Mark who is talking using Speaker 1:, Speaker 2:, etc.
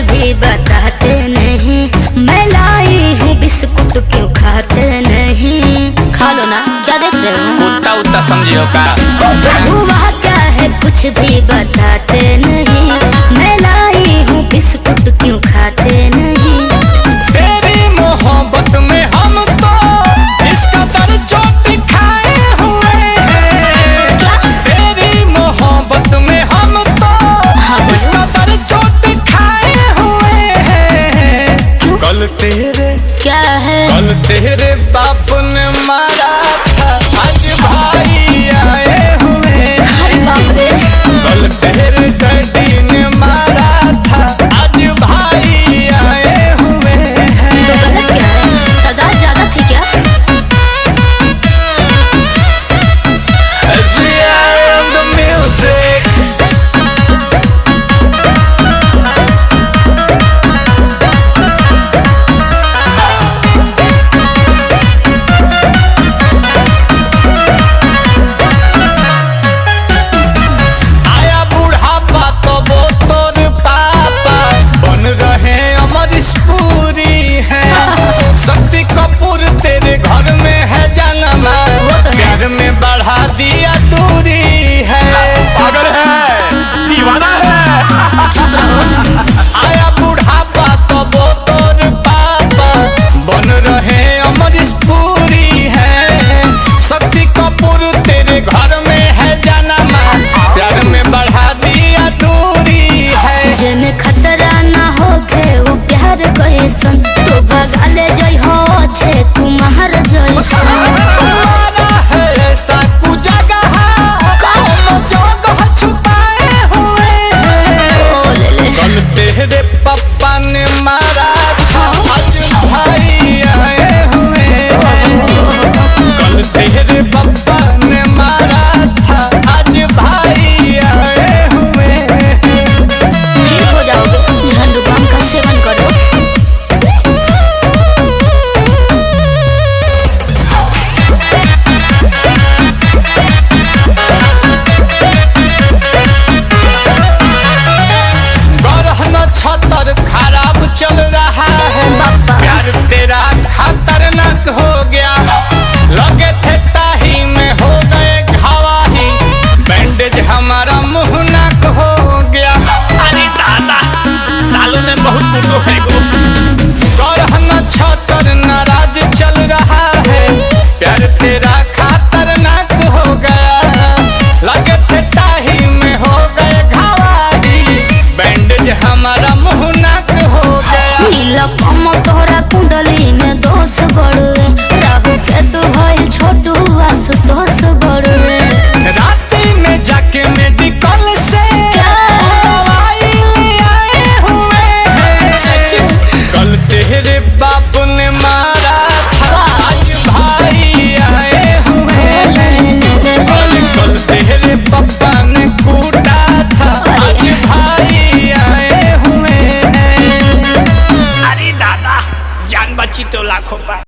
Speaker 1: भी बताते नहीं। मैं लाई हूँ बिस्कुट क्यों खाते नहीं। खा लो ना, क्या देख रहे हो?
Speaker 2: कुत्ता उतना समझियो का
Speaker 1: हुआ क्या है कुछ भी बताते नहीं। मैं लाई हूँ बिस्कुट क्यों खाते नहीं।
Speaker 2: तेरी मोहब्बत में हम तो इसका दर चोट खाए हुए हैं। तेरी मोहब्बत में हम तो इसका दर चोट खाए हुए हैं। कल तेरे
Speaker 1: क्या है?
Speaker 2: कल तेरे बाप ने मारा था, आज भाई आए हुए हैं।
Speaker 1: अरे बाप रे।
Speaker 2: कल तेरे डैडी ने मारा था, आज भाई आए हुए हैं।
Speaker 1: तो गलत क्या है? तादाद ज्यादा थी क्या?
Speaker 2: As we are on the music. आया बुढ़ापा तो वो तोर पापा बन रहे अमरीश पुरी है। शक्ति कपूर तेरे घर में है जन्मा,
Speaker 1: वो तो है।
Speaker 2: प्यार में बढ़ा दिया दूरी है। पागल है, दीवाना है।
Speaker 1: चुप रहो।
Speaker 2: आया बुढ़ापा तो वो तोर पापा बन रहे अमरीश पुरी है। शक्ति कपूर तेरे घर में है जन्मा, प्यार में बढ़ा दिया दूरी है।
Speaker 1: जेमे खतरा ना होखे वो प्यार कैसन। तो भगाले जई हो छे कुमार जैसन।